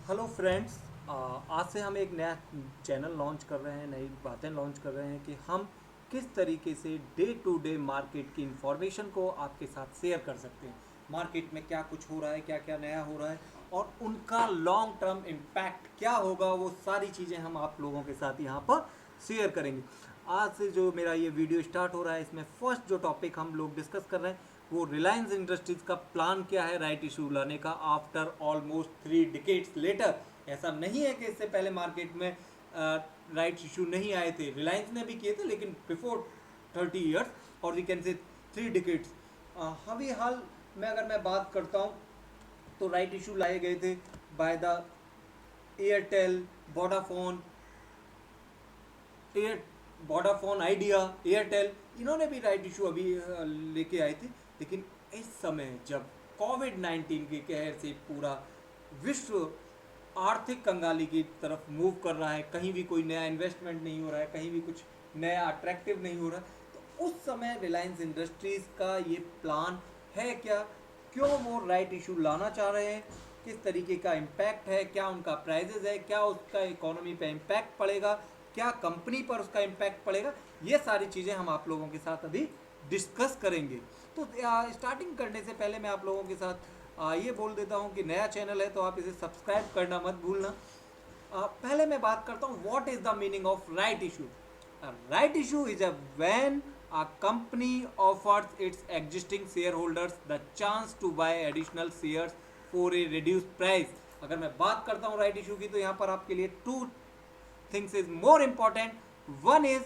Hello friends, आज से हम एक नया चैनल लॉन्च कर रहे हैं, नई बातें लॉन्च कर रहे हैं कि हम किस तरीके से डे टू डे मार्केट की इंफॉर्मेशन को आपके साथ शेयर कर सकते हैं। मार्केट में क्या कुछ हो रहा है, क्या क्या नया हो रहा है और उनका लॉन्ग टर्म इम्पैक्ट क्या होगा, वो सारी चीज़ें हम आप लोगों के साथ यहाँ पर शेयर करेंगे। आज से जो मेरा ये वीडियो स्टार्ट हो रहा है, इसमें फर्स्ट जो टॉपिक हम लोग डिस्कस कर रहे हैं वो रिलायंस इंडस्ट्रीज का प्लान क्या है राइट इशू लाने का आफ्टर ऑलमोस्ट 3 डिकेड्स लेटर। ऐसा नहीं है कि इससे पहले मार्केट में राइट इशू नहीं आए थे, रिलायंस ने भी किए थे, लेकिन बिफोर 30 ईयर्स और वी कैन से 3 डिकेड्स। अभी हाल में अगर मैं बात करता हूँ तो राइट इशू लाए गए थे by the Airtel, Vodafone, air Vodafone idea, Airtel, इन्होंने भी राइट इशू अभी लेके आए थे। लेकिन इस समय जब कोविड-19 के कहर से पूरा विश्व आर्थिक कंगाली की तरफ मूव कर रहा है, कहीं भी कोई नया इन्वेस्टमेंट नहीं हो रहा है, कहीं भी कुछ नया अट्रैक्टिव नहीं हो रहा है, तो उस समय रिलायंस इंडस्ट्रीज़ का ये प्लान है क्या, क्यों वो राइट इशू लाना चाह रहे हैं, किस तरीके का इम्पैक्ट है, क्या उनका प्राइजेज है, क्या उसका इकोनॉमी पे इम्पैक्ट पड़ेगा, क्या कंपनी पर उसका इम्पैक्ट पड़ेगा, ये सारी चीज़ें हम आप लोगों के साथ अभी डिस्कस करेंगे। तो स्टार्टिंग करने से पहले मैं आप लोगों के साथ ये बोल देता हूँ कि नया चैनल है तो आप इसे सब्सक्राइब करना मत भूलना। पहले मैं बात करता हूँ what is the meaning of right issue. Right issue is a when a company offers its existing shareholders the chance to buy additional shares for a reduced price। अगर मैं बात करता हूँ राइट इशू की तो यहाँ पर आपके लिए to things is more important. One is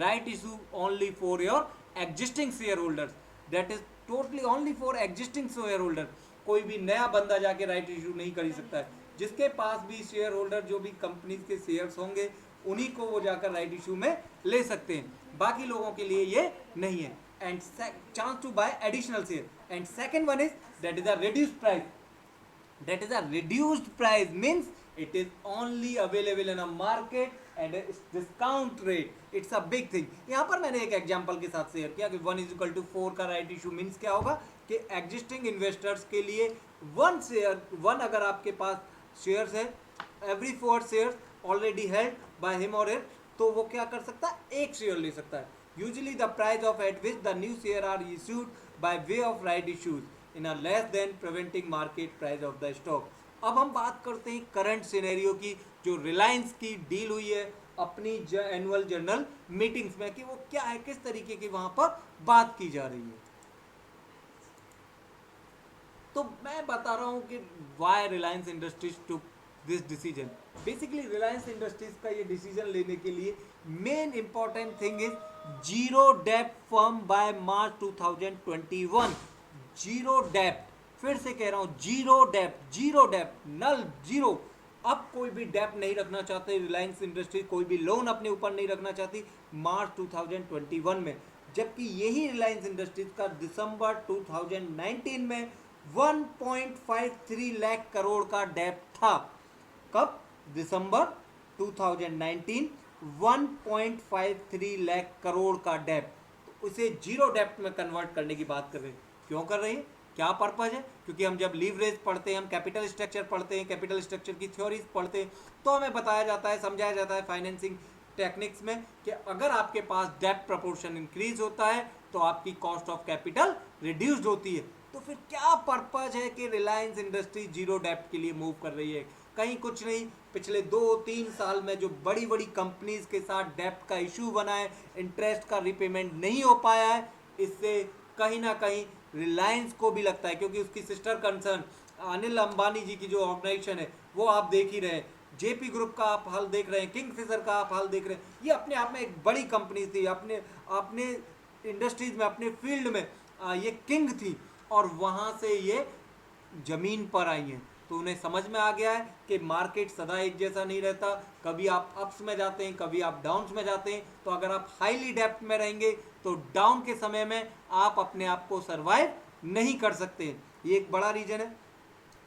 right issue only for your existing shareholders, that is totally only for existing shareholder। कोई भी नया बंदा जाके राइट इशू नहीं कर सकता है, जिसके पास भी शेयर होल्डर जो भी कंपनीज के शेयर्स होंगे उन्हीं को वो जाकर राइट इशू में ले सकते हैं, बाकी लोगों के लिए ये नहीं है। And chance to buy additional share. And second one is that is a reduced price. That is a reduced price means it is only available in a market and a discount rate। It's a big thing। यहाँ पर मैंने एक example के साथ share किया कि 1:4 का right issue means क्या होगा कि एग्जिस्टिंग इन्वेस्टर्स के लिए वन अगर आपके पास शेयर्स है, every 4 shares already held by him और इट, तो वो क्या कर सकता है, एक शेयर ले सकता है। Usually the price of at which the new share are issued by way of right issues in a less than preventing market price of the stock. अब हम बात करते हैं करंट सिनेरियो की, जो रिलायंस की डील हुई है अपनी एनुअल जनरल मीटिंग्स में, कि वो क्या है, किस तरीके की वहां पर बात की जा रही है। तो मैं बता रहा हूं कि Y Reliance industries took this decision. Basically Reliance industries का ये डिसीजन लेने के लिए main important thing is zero dept firm by March 2021। Zero डेप्ट, फिर से कह रहा हूं, जीरो डेप्ट, जीरो डेप्ट, नल जीरो। अब कोई भी डेप्ट नहीं रखना चाहते रिलायंस इंडस्ट्री, कोई भी लोन अपने ऊपर नहीं रखना चाहती मार्च 2021 में, जबकि यही रिलायंस इंडस्ट्रीज का दिसंबर 2019 में 1.53 लाख करोड़ का डेप्ट था। कब? दिसंबर 2019, 1.53 लाख करोड़ का डेप्ट, तो उसे जीरो डेप्ट में कन्वर्ट करने की बात कर रहे हैं। क्यों कर रही है, क्या पर्पज है? क्योंकि हम जब लीवरेज पढ़ते हैं, हम कैपिटल स्ट्रक्चर पढ़ते हैं, कैपिटल स्ट्रक्चर की थ्योरीज पढ़ते हैं, तो हमें बताया जाता है, समझाया जाता है फाइनेंसिंग टेक्निक्स में कि अगर आपके पास डेप्ट प्रपोर्शन इंक्रीज होता है तो आपकी कॉस्ट ऑफ कैपिटल रिड्यूस्ड होती है। तो फिर क्या पर्पज है कि रिलायंस इंडस्ट्री जीरो डेप्ट के लिए मूव कर रही है? कहीं कुछ नहीं, पिछले 2-3 साल में जो बड़ी बड़ी कंपनीज के साथ डेप्ट का इशू बना है, इंटरेस्ट का रिपेमेंट नहीं हो पाया है, इससे कहीं ना कहीं रिलायंस को भी लगता है, क्योंकि उसकी सिस्टर कंसर्न अनिल अंबानी जी की जो ऑर्गेनाइजेशन है वो आप देख ही रहे हैं, जेपी ग्रुप का आप हाल देख रहे हैं, किंगफिशर का आप हाल देख रहे हैं, ये अपने आप में एक बड़ी कंपनी थी, अपने अपने इंडस्ट्रीज में, अपने फील्ड में ये किंग थी, और वहाँ से ये जमीन पर आई हैं। तो उन्हें समझ में आ गया है कि मार्केट सदा एक जैसा नहीं रहता, कभी आप अप्स में जाते हैं, कभी आप डाउन्स में जाते हैं। तो अगर आप हाईली डेप्थ में रहेंगे तो डाउन के समय में आप अपने आप को सर्वाइव नहीं कर सकते। ये एक बड़ा रीजन है।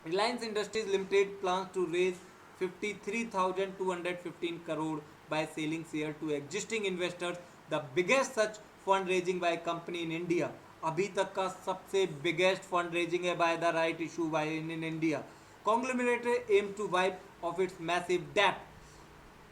Reliance Industries Limited plans to raise 53,215 crore by selling share to existing investors, the biggest such fund raising by company in India। अभी तक का सबसे बिगेस्ट फंड रेजिंग है by the right issue bye in India. conglomerate aims to wipe off its massive debt.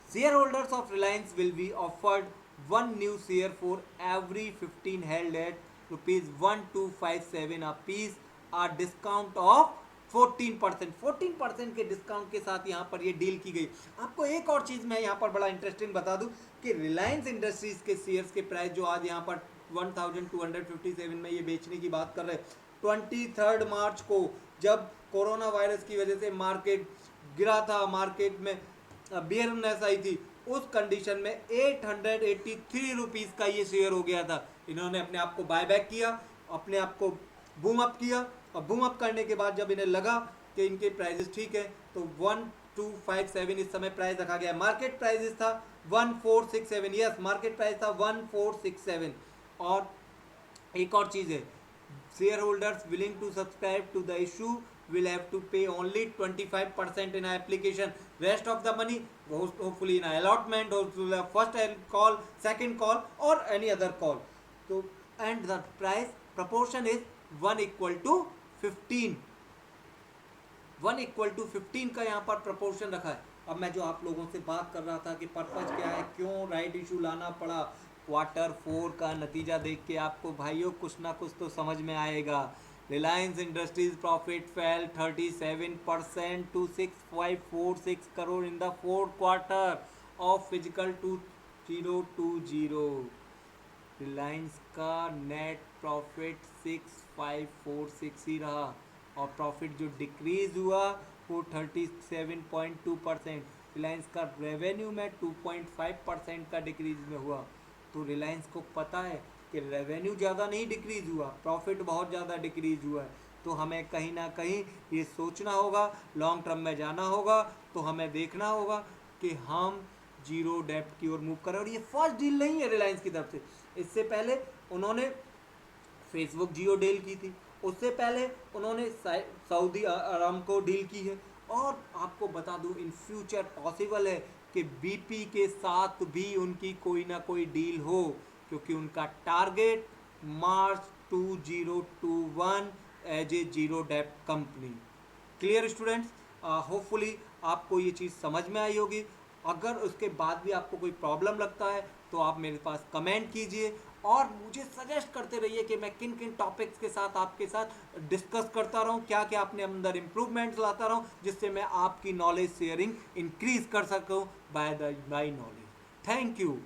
Shareholders of Reliance will be offered one new share for every 15 held at rupees 1257 a piece, a discount of 14%। 14% के discount के साथ यहाँ पर ये deal की गई। आपको एक और चीज़ मैं यहाँ पर बड़ा इंटरेस्टिंग बता दूँ कि रिलायंस इंडस्ट्रीज के शेयर्स के प्राइस जो आज यहाँ पर 1257 में ये बेचने की बात कर रहे हैं, 23 मार्च को जब कोरोना वायरस की वजह से मार्केट गिरा था, मार्केट में बियरनेस आई थी, उस कंडीशन में 883 रुपीज़ का ये शेयर हो गया था। इन्होंने अपने आप को बायबैक किया, अपने आप को बूम अप किया, और बूम अप करने के बाद जब इन्हें लगा कि इनके प्राइजेस ठीक है तो 1257 इस समय प्राइस रखा गया है। मार्केट प्राइजेस था 1467, यस मार्केट प्राइस था 1467। और एक और चीज़ है, share holders willing to subscribe to the issue will have to pay only 25% in application. Rest of the money goes hopefully in allotment or to the first call, second call or any other call. So and the price proportion is 1:15. 1:15 का यहाँ पर proportion रखा है। अब मैं जो आप लोगों से बात कर रहा था कि पर्पज क्या है, क्यों राइट इशू लाना पड़ा, Q4 का नतीजा देख के आपको भाइयों कुछ ना कुछ तो समझ में आएगा। Reliance Industries profit fell 37% to 6546 crore in the fourth quarter of fiscal 2020। Reliance का नेट प्रॉफिट 6546 ही रहा, और प्रॉफिट जो डिक्रीज हुआ वो 37.2%। रिलायंस का रेवेन्यू में 2.5% का डिक्रीज में हुआ। तो रिलायंस को पता है कि रेवेन्यू ज़्यादा नहीं डिक्रीज़ हुआ, प्रॉफिट बहुत ज़्यादा डिक्रीज़ हुआ है। तो हमें कहीं ना कहीं ये सोचना होगा, लॉन्ग टर्म में जाना होगा, तो हमें देखना होगा कि हम जीरो डेप्ट की ओर मूव करें। और ये फर्स्ट डील नहीं है रिलायंस की तरफ से, इससे पहले उन्होंने फेसबुक जियो डील की थी, उससे पहले उन्होंने सऊदी अरामको डील की है, और आपको बता दूं इन फ्यूचर पॉसिबल है कि बीपी के साथ भी उनकी कोई ना कोई डील हो, क्योंकि उनका target March 2021 as a zero डेप्ट कंपनी। क्लियर स्टूडेंट्स, होपफुली आपको ये चीज़ समझ में आई होगी। अगर उसके बाद भी आपको कोई प्रॉब्लम लगता है तो आप मेरे पास कमेंट कीजिए, और मुझे सजेस्ट करते रहिए कि मैं किन किन टॉपिक्स के साथ आपके साथ डिस्कस करता रहूं, क्या क्या अपने अंदर इम्प्रूवमेंट्स लाता रहूं, जिससे मैं आपकी नॉलेज शेयरिंग इंक्रीज कर सकूं बाय नॉलेज। Thank you.